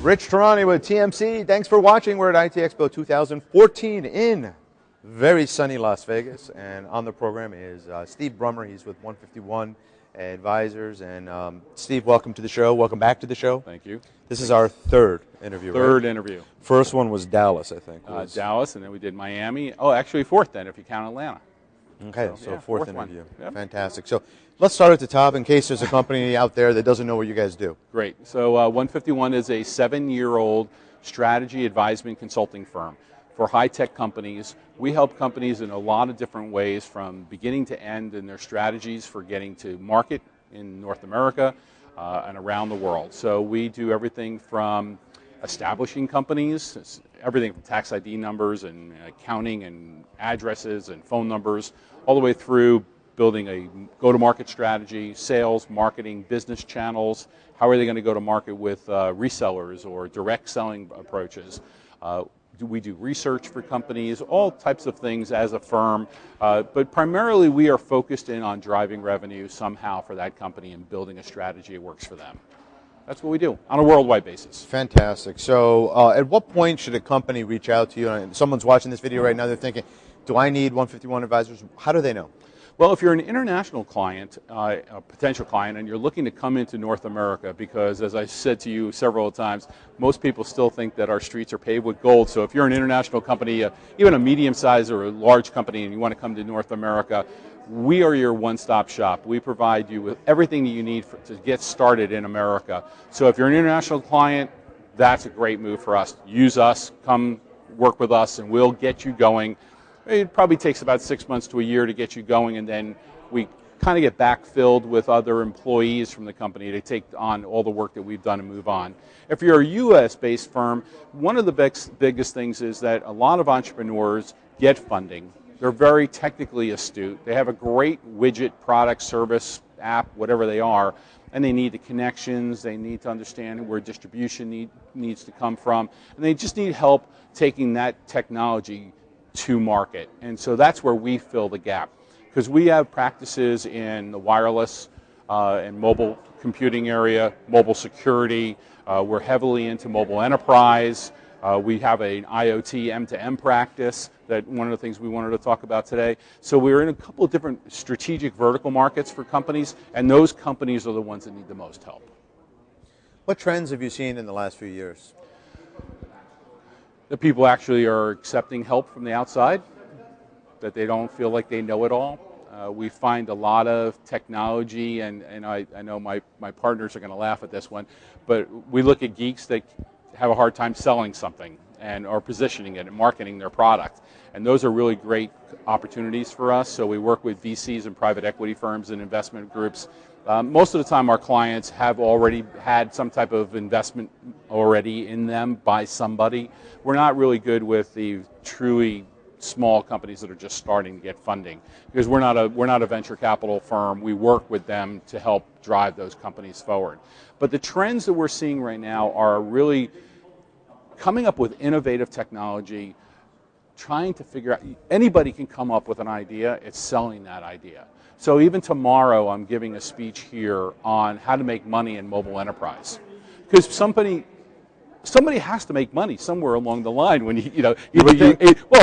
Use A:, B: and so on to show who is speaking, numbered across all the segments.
A: Rich Tarani with TMC. Thanks for watching. We're at ITEXPO 2014 in very sunny Las Vegas. And on the program is Steve Brummer. He's with 151 Advisors. And Steve, welcome to the show. Welcome back to the show.
B: Thank you.
A: This is our third interview,
B: Third
A: right?
B: interview.
A: First one was Dallas, I think.
B: Dallas, and then we did Miami. Oh, actually fourth then, if you count Atlanta.
A: Okay, so
B: yeah,
A: fourth
B: one.
A: interview.
B: Yep.
A: Fantastic. So let's start at the top in case there's a company out there that doesn't know what you guys do.
B: Great. So 151 is a 7-year-old strategy advisement consulting firm for high-tech companies. We help companies in a lot of different ways from beginning to end in their strategies for getting to market in North America and around the world. So we do everything from establishing companies, everything from tax ID numbers and accounting and addresses and phone numbers, all the way through building a go-to-market strategy, sales, marketing, business channels. How are they going to go to market with resellers or direct selling approaches? We do research for companies, all types of things as a firm, but primarily we are focused in on driving revenue somehow for that company and building a strategy that works for them. That's what we do on a worldwide basis.
A: Fantastic. So at what point should a company reach out to you? And someone's watching this video right now, they're thinking, do I need 151 Advisors? How do they know?
B: Well, if you're an international client, a potential client, and you're looking to come into North America, because as I said to you several times, most people still think that our streets are paved with gold. So if you're an international company, even a medium-sized or a large company, and you want to come to North America, we are your one-stop shop. We provide you with everything that you need to get started in America. So if you're an international client, that's a great move for us. Use us, come work with us, and we'll get you going. It probably takes about 6 months to a year to get you going, and then we kind of get backfilled with other employees from the company to take on all the work that we've done and move on. If you're a US-based firm, one of the biggest things is that a lot of entrepreneurs get funding. They're very technically astute. They have a great widget, product, service, app, whatever they are, and they need the connections. They need to understand where distribution needs to come from, and they just need help taking that technology to market. And so that's where we fill the gap, because we have practices in the wireless and mobile computing area, mobile security. We're heavily into mobile enterprise. We have an IoT M2M practice, that one of the things we wanted to talk about today. So we're in a couple of different strategic vertical markets for companies, and those companies are the ones that need the most help.
A: What trends have you seen in the last few years?
B: That people actually are accepting help from the outside, that they don't feel like they know it all. We find a lot of technology, and I know my partners are going to laugh at this one, but we look at geeks that have a hard time selling something and are positioning it and marketing their product. And those are really great opportunities for us. So we work with VCs and private equity firms and investment groups. Most of the time our clients have already had some type of investment already in them by somebody. We're not really good with the truly small companies that are just starting to get funding, because we're not a venture capital firm. We work with them to help drive those companies forward. But the trends that we're seeing right now are really coming up with innovative technology, trying to figure out, anybody can come up with an idea, it's selling that idea. So even tomorrow I'm giving a speech here on how to make money in mobile enterprise. Because somebody has to make money somewhere along the line when well,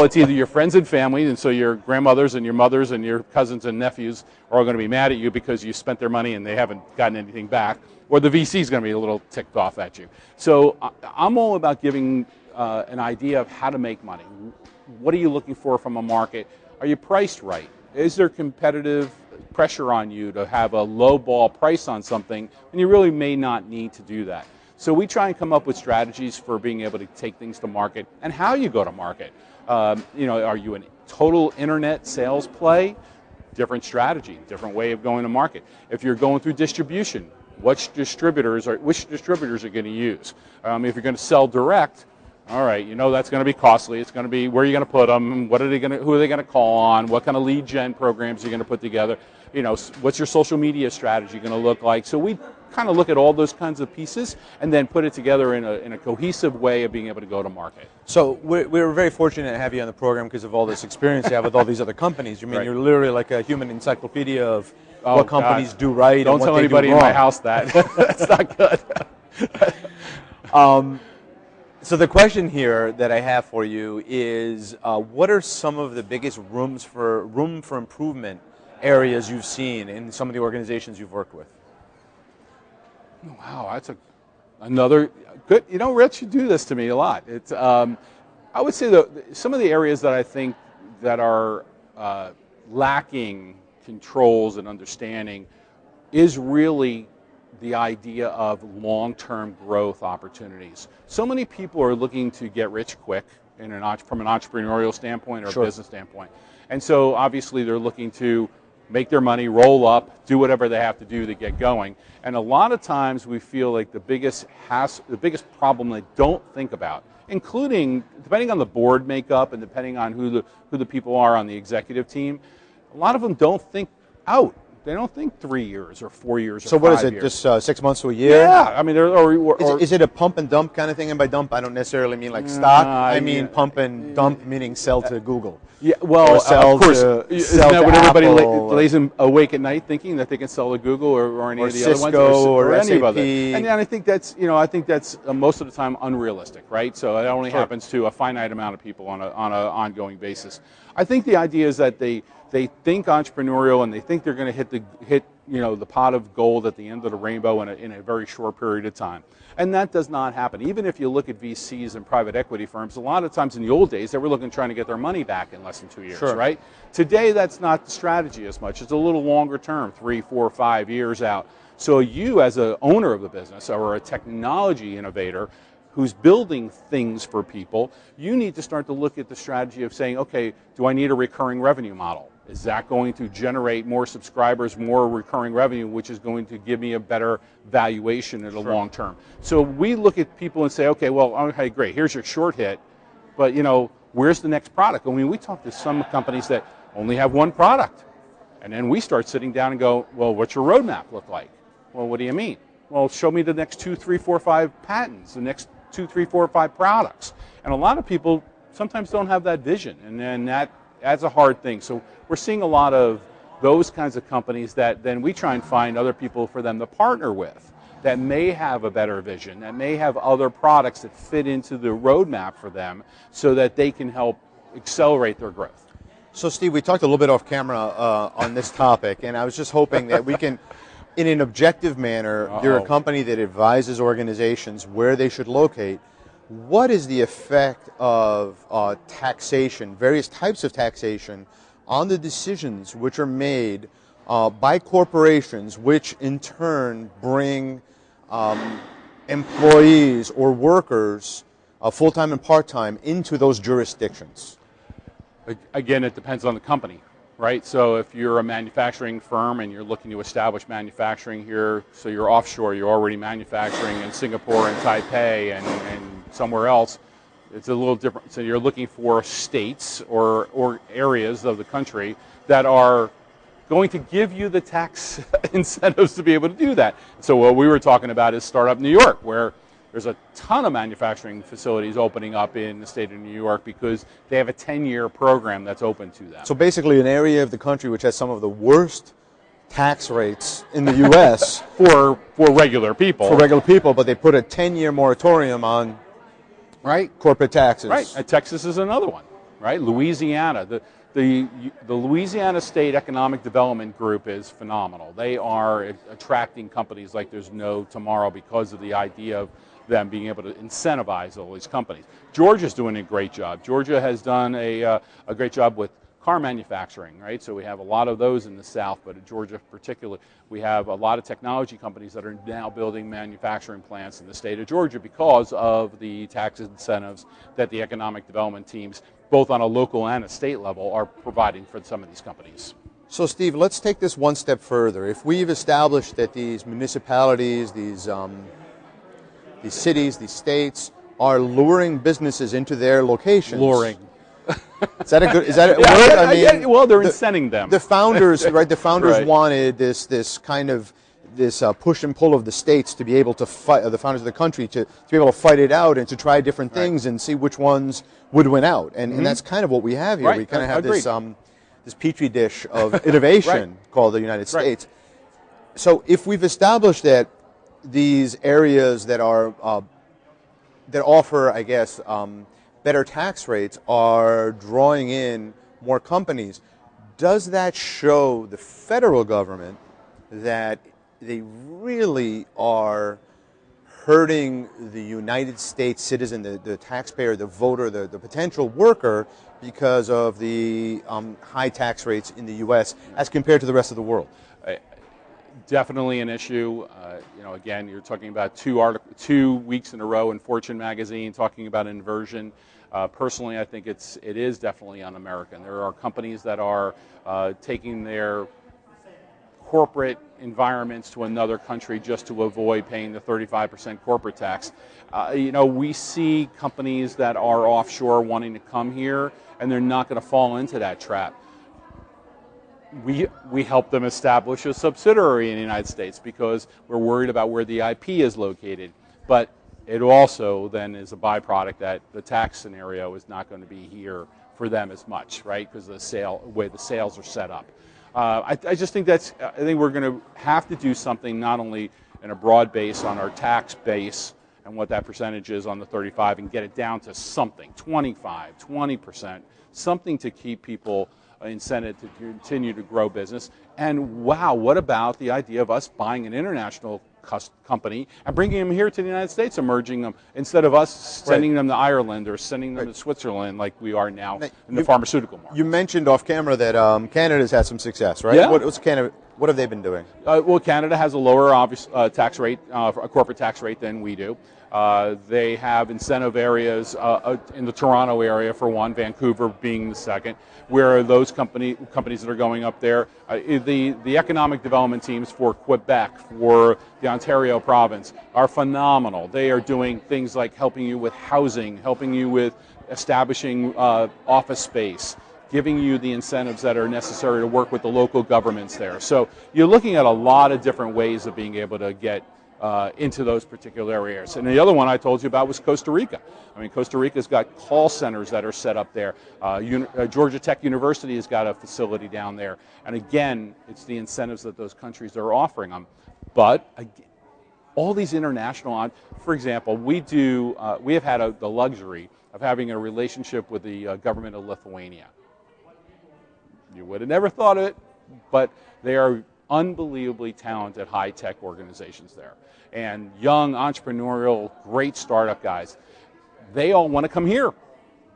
B: it's either your friends and family, and so your grandmothers and your mothers and your cousins and nephews are all going to be mad at you because you spent their money and they haven't gotten anything back, or the VC is going to be a little ticked off at you. So I'm all about giving an idea of how to make money. What are you looking for from a market? Are you priced right? Is there competitive pressure on you to have a low ball price on something, and you really may not need to do that? So we try and come up with strategies for being able to take things to market and how you go to market. Are you a total internet sales play? Different strategy, different way of going to market. If you're going through distribution, which distributors are going to use? If you're going to sell direct, all right, that's going to be costly. It's going to be, where are you going to put them? Who are they going to call on? What kind of lead gen programs are you going to put together? What's your social media strategy going to look like? So we kind of look at all those kinds of pieces and then put it together in a cohesive way of being able to go to market.
A: So we're very fortunate to have you on the program because of all this experience you have with all these other companies.
B: Right.
A: You're literally like a human encyclopedia of what companies do right
B: Don't
A: and what
B: tell
A: they
B: anybody
A: do
B: in
A: wrong.
B: my house that. That's not good.
A: So the question here that I have for you is, what are some of the biggest room for improvement areas you've seen in some of the organizations you've worked with?
B: Wow, that's another good. You know, Rich, you do this to me a lot. It's I would say that some of the areas that I think that are lacking controls and understanding is really the idea of long-term growth opportunities. So many people are looking to get rich quick from an entrepreneurial standpoint or
A: Sure.
B: a business standpoint. And so obviously they're looking to make their money, roll up, do whatever they have to do to get going. And a lot of times we feel like the biggest problem they don't think about, including depending on the board makeup and depending on who the people are on the executive team, a lot of them don't think out. They don't think 3 years or 4 years or 5 years.
A: So what is it, just 6 months to a year?
B: Yeah, I mean,
A: Is it a pump and dump kind of thing? And by dump, I don't necessarily mean like stock. I mean pump and dump, meaning sell to Google.
B: Yeah, well, of course. Isn't that what everybody lays awake at night thinking, that they can sell to Google or any of the other ones,
A: or
B: any
A: SAP.
B: of other? And I think that's most of the time unrealistic, right? So it only happens to a finite amount of people on an ongoing basis. I think the idea is that they think entrepreneurial and they think they're going to hit the pot of gold at the end of the rainbow in a very short period of time. And that does not happen. Even if you look at VCs and private equity firms, a lot of times in the old days, they were trying to get their money back in less than 2 years, right? Today, that's not the strategy as much. It's a little longer term, 3, 4, 5 years out. So you, as an owner of the business or a technology innovator who's building things for people, you need to start to look at the strategy of saying, okay, do I need a recurring revenue model? Is that going to generate more subscribers, more recurring revenue, which is going to give me a better valuation in the long term? So we look at people and say, okay, well, okay, great, here's your short hit, but where's the next product? I mean, we talk to some companies that only have one product, and then we start sitting down and go, well, what's your roadmap look like? Well, what do you mean? Well, show me the next 2, 3, 4, 5 patents, the next 2, 3, 4, 5 products. And a lot of people sometimes don't have that vision, and then that's a hard thing. So we're seeing a lot of those kinds of companies that then we try and find other people for them to partner with that may have a better vision, that may have other products that fit into the roadmap for them so that they can help accelerate their growth.
A: So Steve, we talked a little bit off camera on this topic, and I was just hoping that we can, in an objective manner, you're a company that advises organizations where they should locate. What is the effect of taxation, various types of taxation, on the decisions which are made by corporations, which in turn bring employees or workers, full-time and part-time, into those jurisdictions?
B: Again, it depends on the company, right? So if you're a manufacturing firm and you're looking to establish manufacturing here, so you're offshore, you're already manufacturing in Singapore and Taipei and somewhere else, it's a little different. So you're looking for states or areas of the country that are going to give you the tax incentives to be able to do that. So what we were talking about is Startup New York, where there's a ton of manufacturing facilities opening up in the state of New York because they have a 10-year program that's open to them.
A: So basically an area of the country which has some of the worst tax rates in the U.S.
B: for regular people.
A: For regular people, but they put a 10-year moratorium on corporate taxes.
B: Right, and Texas is another one, right? Louisiana, the Louisiana State Economic Development Group is phenomenal. They are attracting companies like there's no tomorrow because of the idea of them being able to incentivize all these companies. Georgia's doing a great job. Georgia has done a great job with car manufacturing, right? So we have a lot of those in the South, but in Georgia particularly, we have a lot of technology companies that are now building manufacturing plants in the state of Georgia because of the tax incentives that the economic development teams, both on a local and a state level, are providing for some of these companies.
A: So Steve, let's take this one step further. If we've established that these municipalities, these cities, these states are luring businesses into their locations.
B: Luring.
A: Is that a word? I mean,
B: well, they're incenting them.
A: The founders, right? The founders wanted this kind of push and pull of the states to be able to fight, the founders of the country to be able to fight it out and to try different things and see which ones would win out. And that's kind of what we have here. We kind of have this petri dish of innovation called the United States. So if we've established that these areas that are that offer, I guess, better tax rates are drawing in more companies. Does that show the federal government that they really are hurting the United States citizen, the taxpayer, the voter, the potential worker, because of the high tax rates in the U.S. as compared to the rest of the world?
B: Definitely an issue. Again, you're talking about 2 weeks in a row in Fortune magazine talking about inversion. Personally, I think it is definitely un-American. There are companies that are taking their corporate environments to another country just to avoid paying the 35% corporate tax. We see companies that are offshore wanting to come here, and they're not going to fall into that trap. We help them establish a subsidiary in the United States because we're worried about where the IP is located. But it also then is a byproduct that the tax scenario is not going to be here for them as much, right? Because of the way the sales are set up. I just think I think we're going to have to do something not only in a broad base on our tax base and what that percentage is on the 35 and get it down to something, 25, 20%, something to keep people incentive to continue to grow business. And wow, what about the idea of us buying an international company and bringing them here to the United States and merging them instead of us sending them to Ireland or sending them to Switzerland like we are now in the pharmaceutical market.
A: You mentioned off camera that Canada's had some success, right?
B: Yeah.
A: What have they been doing?
B: Well, Canada has a lower tax rate, a corporate tax rate than we do. They have incentive areas in the Toronto area for one, Vancouver being the second, where those companies that are going up there, the economic development teams for Quebec, for the Ontario province are phenomenal. They are doing things like helping you with housing, helping you with establishing office space, giving you the incentives that are necessary to work with the local governments there. So you're looking at a lot of different ways of being able to get into those particular areas. And the other one I told you about was Costa Rica. I mean, Costa Rica's got call centers that are set up there. Georgia Tech University has got a facility down there. And again, it's the incentives that those countries are offering them. But all these international, for example, we have had the luxury of having a relationship with the government of Lithuania. You would have never thought of it, but they are unbelievably talented high-tech organizations there. And young, entrepreneurial, great startup guys. They all want to come here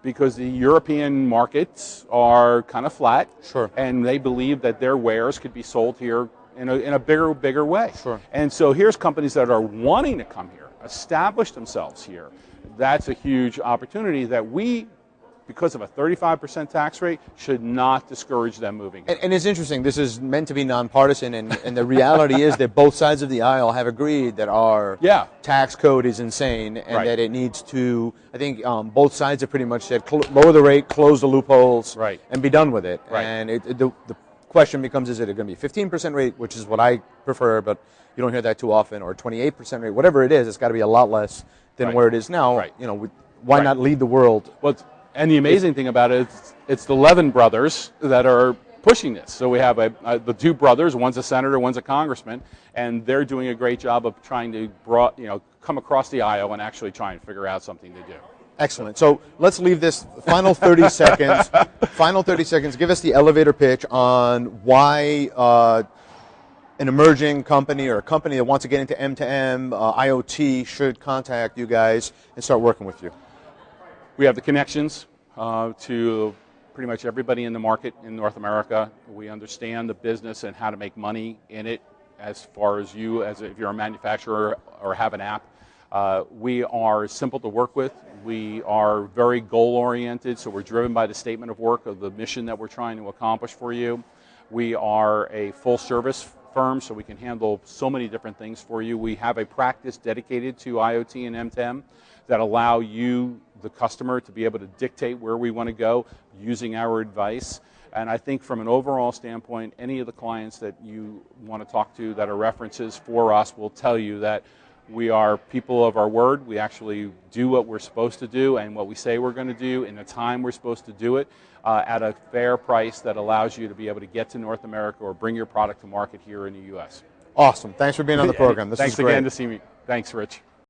B: because the European markets are kind of flat.
A: Sure.
B: And they believe that their wares could be sold here in a bigger way.
A: Sure.
B: And so here's companies that are wanting to come here, establish themselves here. That's a huge opportunity that we, because of a 35% tax rate, should not discourage them moving.
A: And it's interesting, this is meant to be nonpartisan, and the reality is that both sides of the aisle have agreed that our tax code is insane, and that it needs to, I think both sides have pretty much said, lower the rate, close the loopholes, and be done with it. And the question becomes, is it going to be 15% rate, which is what I prefer, but you don't hear that too often, or 28% rate, whatever it is, it's got to be a lot less than where it is now. You know, why not lead the world?
B: Well, and the amazing thing about it is it's the Levin brothers that are pushing this. So we have the two brothers, one's a senator, one's a congressman, and they're doing a great job of trying to come across the aisle and actually try and figure out something to do.
A: Excellent. So let's leave this final 30 seconds. Final 30 seconds. Give us the elevator pitch on why an emerging company or a company that wants to get into M2M, IoT should contact you guys and start working with you.
B: We have the connections to pretty much everybody in the market in North America. We understand the business and how to make money in it as far as if you're a manufacturer or have an app. We are simple to work with. We are very goal-oriented, so we're driven by the statement of work of the mission that we're trying to accomplish for you. We are a full-service firm, so we can handle so many different things for you. We have a practice dedicated to IoT and M2M that allow you, the customer, to be able to dictate where we want to go using our advice. And I think from an overall standpoint, any of the clients that you want to talk to that are references for us will tell you that we are people of our word. We actually do what we're supposed to do and what we say we're going to do in the time we're supposed to do it at a fair price that allows you to be able to get to North America or bring your product to market here in the U.S.
A: Awesome. Thanks for being on the program. This
B: Thanks
A: is great.
B: again to see me. Thanks, Rich.